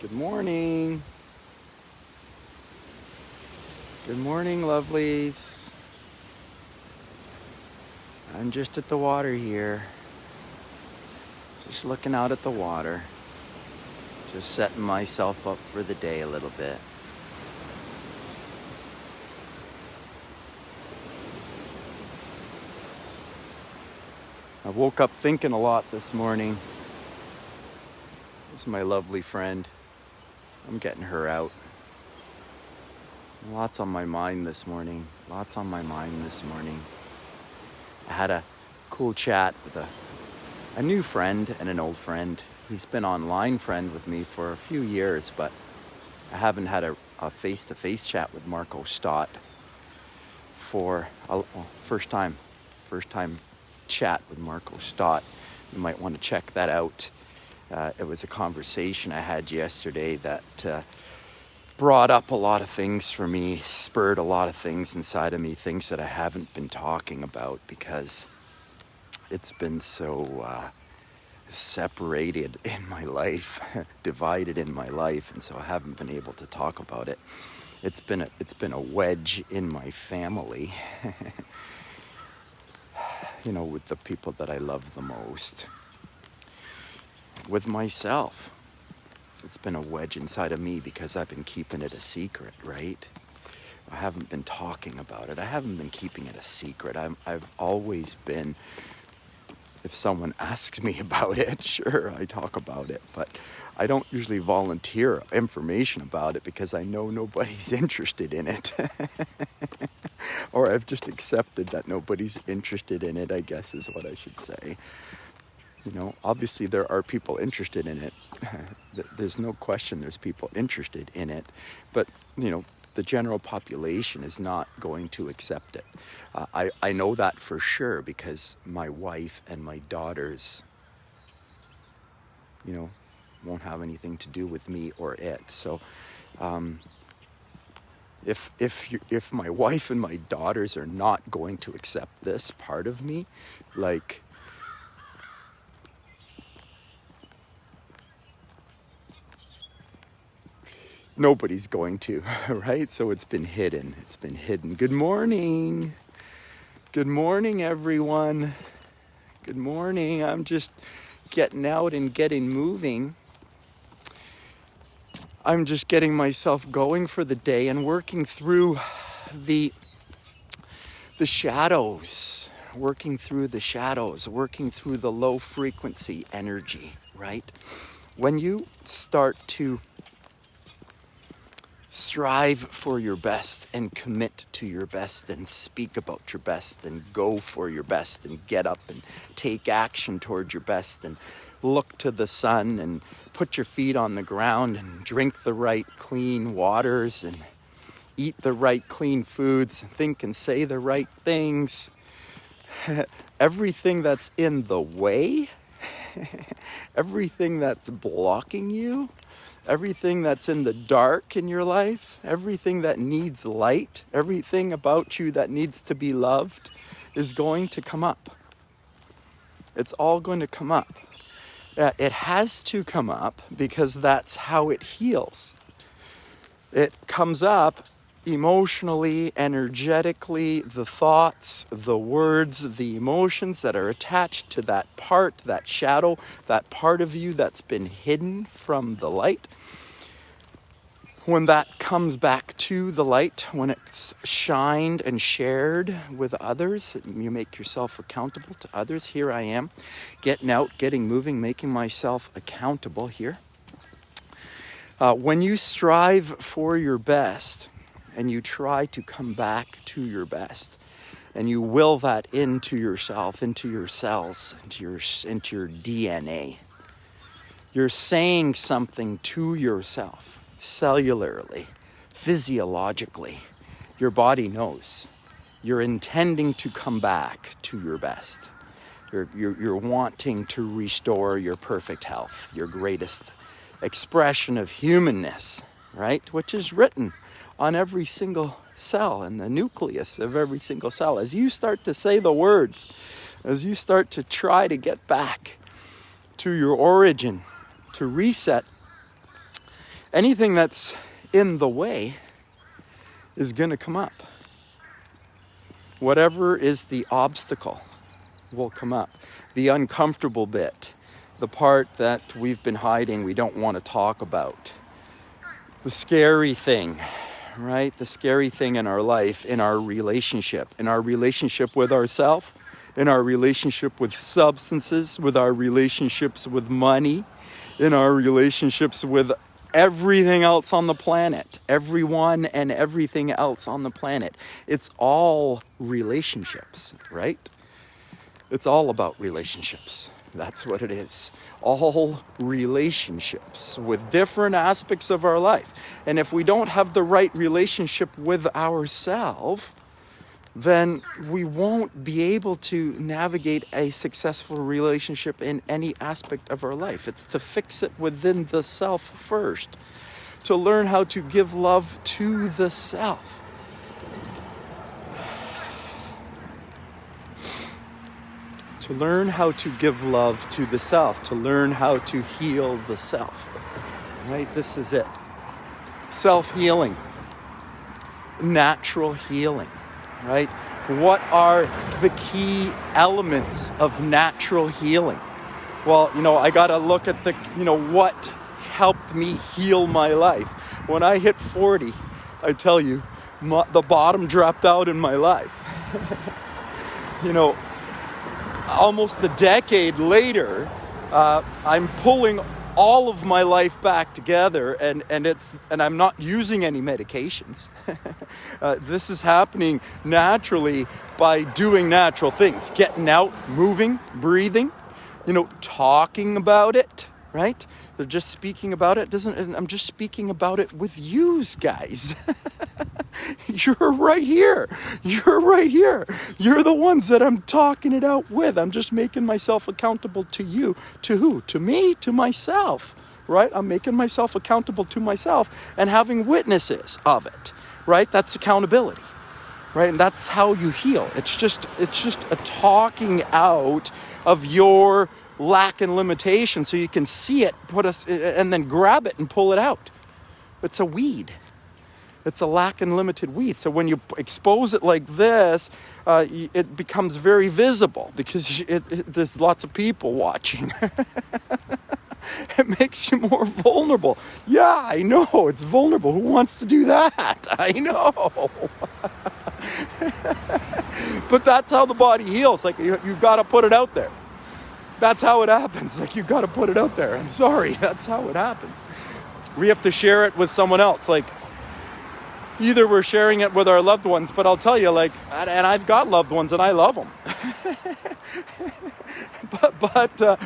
Good morning. Good morning, lovelies. I'm just at the water here. Just looking out at the water. Just setting myself up for the day a little bit. I woke up thinking a lot this morning. This is my lovely friend. I'm getting her out. Lots on my mind this morning. I had a cool chat with a new friend and an old friend. He's been an online friend with me for a few years, but I haven't had a face-to-face chat with Marco Stott for first time chat with Marco Stott. You might want to check that out. It was a conversation I had yesterday that brought up a lot of things for me, spurred a lot of things inside of me, things that I haven't been talking about because it's been so separated in my life, divided in my life, and so I haven't been able to talk about it. It's been a wedge in my family, with the people that I love the most. With myself, it's been a wedge inside of me because I've been keeping it a secret, right? I haven't been talking about it. I haven't been keeping it a secret. I've always been, if someone asks me about it, sure, I talk about it, but I don't usually volunteer information about it because I know nobody's interested in it. Or I've just accepted that nobody's interested in it, I guess is what I should say. Obviously there are people interested in it. There's no question there's people interested in it, but the general population is not going to accept it. I know that for sure because my wife and my daughters, won't have anything to do with me or it. So, if my wife and my daughters are not going to accept this part of me, like, nobody's going to, right? So it's been hidden. Good morning. Good morning, everyone. Good morning. I'm just getting out and getting moving. I'm just getting myself going for the day and working through the shadows, working through the low frequency energy, right? When you start to strive for your best and commit to your best and speak about your best and go for your best and get up and take action towards your best and look to the sun and put your feet on the ground and drink the right clean waters and eat the right clean foods, think and say the right things. Everything that's in the way, everything that's blocking you, everything that's in the dark in your life, everything that needs light, everything about you that needs to be loved is going to come up. It's all going to come up. It has to come up because that's how it heals. It comes up emotionally, energetically, the thoughts, the words, the emotions that are attached to that part, that shadow, that part of you that's been hidden from the light. When that comes back to the light, when it's shined and shared with others, you make yourself accountable to others. Here I am, getting out, getting moving, making myself accountable here. When you strive for your best and you try to come back to your best and you will that into yourself, into your cells, into your DNA, you're saying something to yourself. Cellularly, physiologically, your body knows. You're intending to come back to your best. You're wanting to restore your perfect health, your greatest expression of humanness, right? Which is written on every single cell, in the nucleus of every single cell. As you start to say the words, as you start to try to get back to your origin, to reset, anything that's in the way is going to come up. Whatever is the obstacle will come up. The uncomfortable bit, the part that we've been hiding, we don't want to talk about. The scary thing, right? The scary thing in our life, in our relationship with ourselves, in our relationship with substances, with our relationships with money, in our relationships with everything else on the planet, everyone and everything else on the planet. It's all relationships, right? It's all about relationships. That's what it is. All relationships with different aspects of our life. And if we don't have the right relationship with ourselves, then we won't be able to navigate a successful relationship in any aspect of our life. It's to fix it within the self first, to learn how to give love to the self. To learn how to give love to the self, to learn how to heal the self. Right? This is it. Self-healing. Natural healing. Right? What are the key elements of natural healing? Well, I got to look at what helped me heal my life. When I hit 40, I tell you, the bottom dropped out in my life. Almost a decade later, I'm pulling all of my life back together, and I'm not using any medications. This is happening naturally by doing natural things, getting out, moving, breathing, talking about it, right? They're just speaking about it. I'm just speaking about it with yous, guys. You're right here. You're right here. You're the ones that I'm talking it out with. I'm just making myself accountable to you. To who? To me? To myself, right? I'm making myself accountable to myself and having witnesses of it, right? That's accountability, right? And that's how you heal. It's just a talking out of your lack and limitation so you can see it, and then grab it and pull it out. It's a weed. It's a lack and limited weed. So when you expose it like this, it becomes very visible because there's lots of people watching. It makes you more vulnerable. Yeah, I know, it's vulnerable. Who wants to do that? I know. But that's how the body heals. Like, you've got to put it out there. That's how it happens. Like, you've got to put it out there. I'm sorry. That's how it happens. We have to share it with someone else. Like, either we're sharing it with our loved ones, but I'll tell you, and I've got loved ones and I love them. but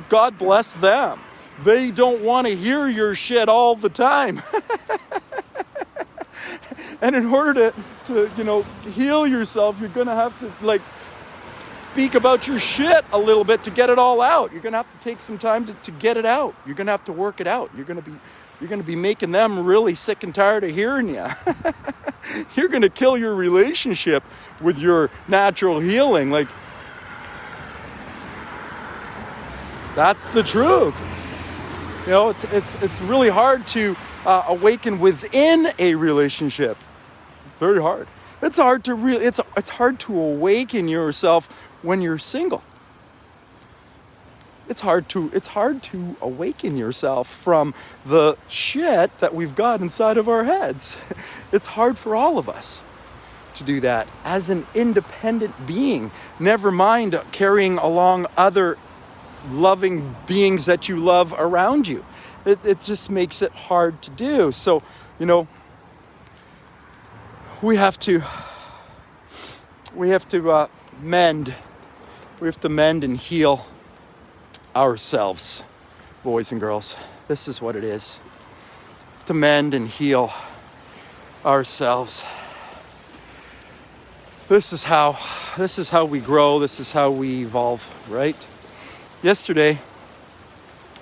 God bless them. They don't want to hear your shit all the time. And in order to heal yourself, you're going to have to, speak about your shit a little bit to get it all out. You're going to have to take some time to get it out. You're going to have to work it out. You're going to be making them really sick and tired of hearing you. You're going to kill your relationship with your natural healing. That's the truth. It's really hard to awaken within a relationship. Very hard. It's hard to awaken yourself when you're single. It's hard to awaken yourself from the shit that we've got inside of our heads. It's hard for all of us to do that as an independent being. Never mind carrying along other loving beings that you love around you. It just makes it hard to do. So, we have to mend. We have to mend and heal ourselves, boys and girls. This is what it is. To mend and heal ourselves. This is how we grow. This is how we evolve, right? Yesterday,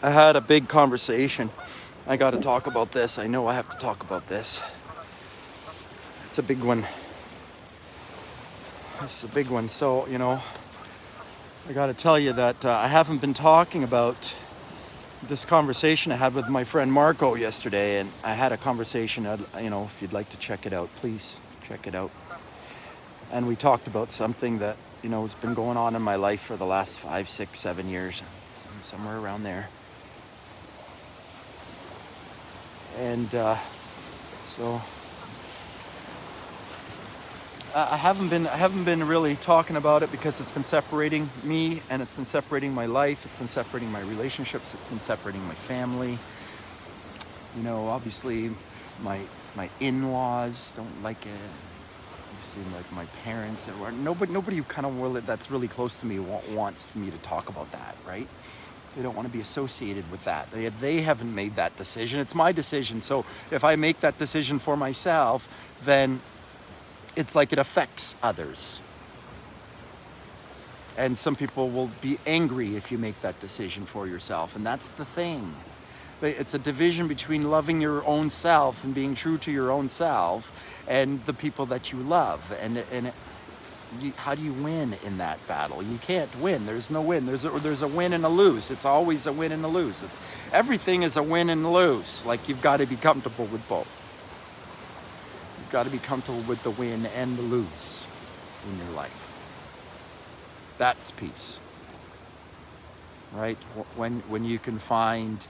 I had a big conversation. I got to talk about this. I know I have to talk about this. It's a big one. This is a big one. So, I got to tell you that I haven't been talking about this conversation I had with my friend Marco yesterday, and I had a conversation, if you'd like to check it out, please check it out. And we talked about something that, has been going on in my life for the last 5, 6, 7 years, somewhere around there. And so I haven't been really talking about it because it's been separating me, and it's been separating my life, it's been separating my relationships, it's been separating my family. Obviously my in-laws don't like it. Obviously, like my parents, and nobody who kind of that's really close to me wants me to talk about that, right? They don't want to be associated with that. They haven't made that decision. It's my decision. So if I make that decision for myself, then it's like it affects others. And some people will be angry if you make that decision for yourself. And that's the thing. It's a division between loving your own self and being true to your own self and the people that you love. How do you win in that battle? You can't win. There's no win. There's a win and a lose. It's always a win and a lose. Everything is a win and a lose. Like, you've got to be comfortable with both. You've got to be comfortable with the win and the lose in your life. That's peace, right? When you can find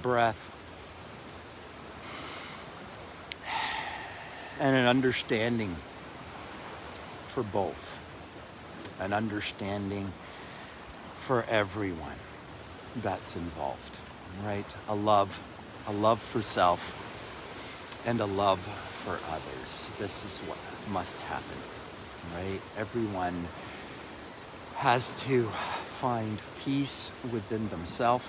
breath and an understanding for both, an understanding for everyone that's involved, right? A love for self and a love for others. This is what must happen, right? Everyone has to find peace within themselves,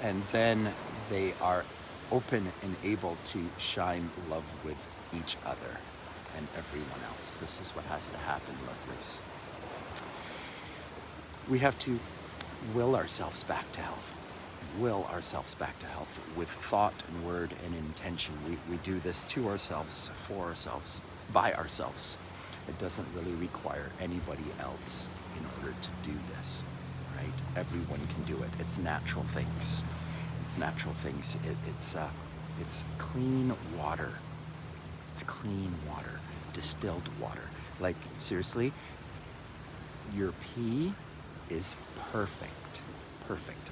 and then they are open and able to shine love with each other and everyone else. This is what has to happen, lovelies. We have to will ourselves back to health. Will ourselves back to health with thought and word and intention. We do this to ourselves, for ourselves, by ourselves. It doesn't really require anybody else in order to do this, right? Everyone can do it. It's natural things. It's natural things. It's clean water. It's clean water, distilled water. Like, seriously, your pee is perfect.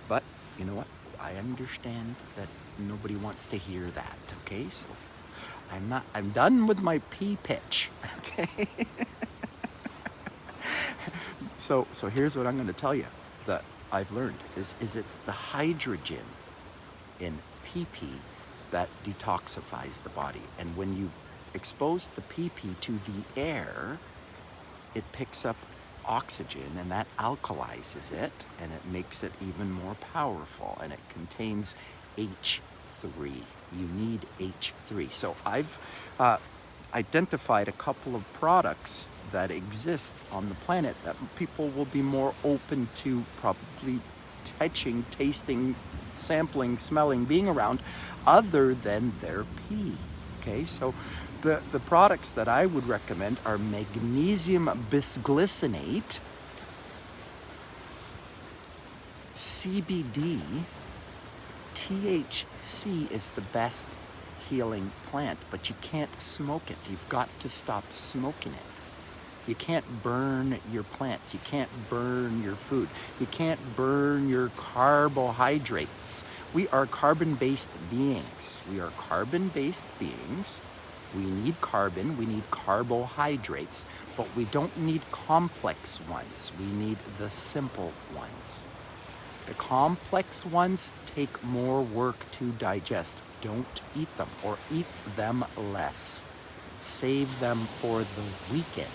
But you know what? I understand that nobody wants to hear that, okay? So I'm done with my pee pitch, okay? So here's what I'm going to tell you that I've learned is it's the hydrogen in PP that detoxifies the body. And when you expose the PP to the air, it picks up oxygen, and that alkalizes it, and it makes it even more powerful, and it contains H3. You need H3. So I've identified a couple of products that exist on the planet that people will be more open to probably touching, tasting, sampling, smelling, being around, other than their pee. Okay, so the products that I would recommend are magnesium bisglycinate, CBD, THC is the best healing plant, but you can't smoke it. You've got to stop smoking it. You can't burn your plants. You can't burn your food. You can't burn your carbohydrates. We are carbon-based beings. We are carbon-based beings. We need carbon, we need carbohydrates, but we don't need complex ones. We need the simple ones. The complex ones take more work to digest. Don't eat them, or eat them less. Save them for the weekend.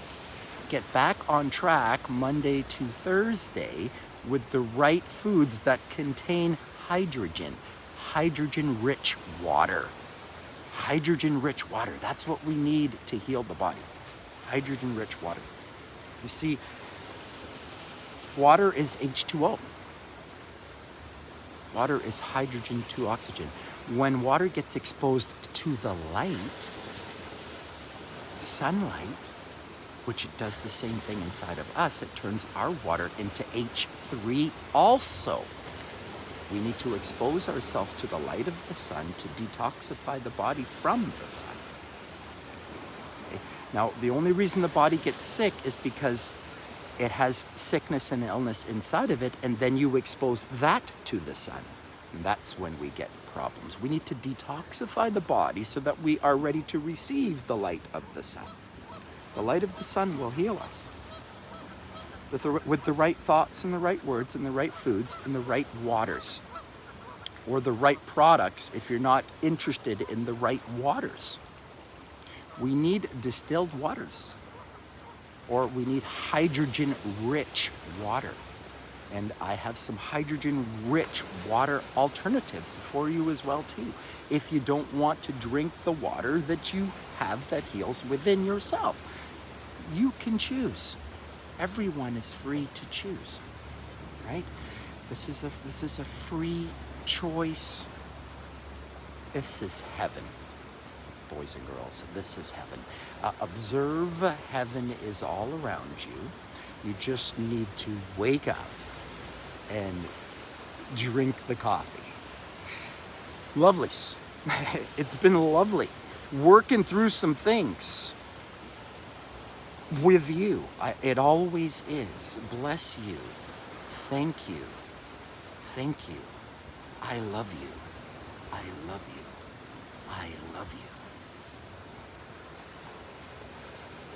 Get back on track Monday to Thursday with the right foods that contain hydrogen, hydrogen-rich water. Hydrogen-rich water, that's what we need to heal the body. Hydrogen-rich water. You see, water is H2O. Water is hydrogen to oxygen. When water gets exposed to the light, sunlight, which it does the same thing inside of us. It turns our water into H3 also. We need to expose ourselves to the light of the sun to detoxify the body from the sun. Okay? Now, the only reason the body gets sick is because it has sickness and illness inside of it, and then you expose that to the sun. And that's when we get problems. We need to detoxify the body so that we are ready to receive the light of the sun. The light of the sun will heal us. With the right thoughts and the right words and the right foods and the right waters. Or the right products if you're not interested in the right waters. We need distilled waters. Or we need hydrogen-rich water. And I have some hydrogen-rich water alternatives for you as well too. If you don't want to drink the water that you have that heals within yourself. You can choose. Everyone is free to choose, right? This is a free choice. This is heaven, boys and girls. This is heaven. Observe heaven is all around you. You just need to wake up and drink the coffee. Lovelies. It's been lovely working through some things with you. It always is. Bless you. Thank you. Thank you. I love you. I love you. I love you.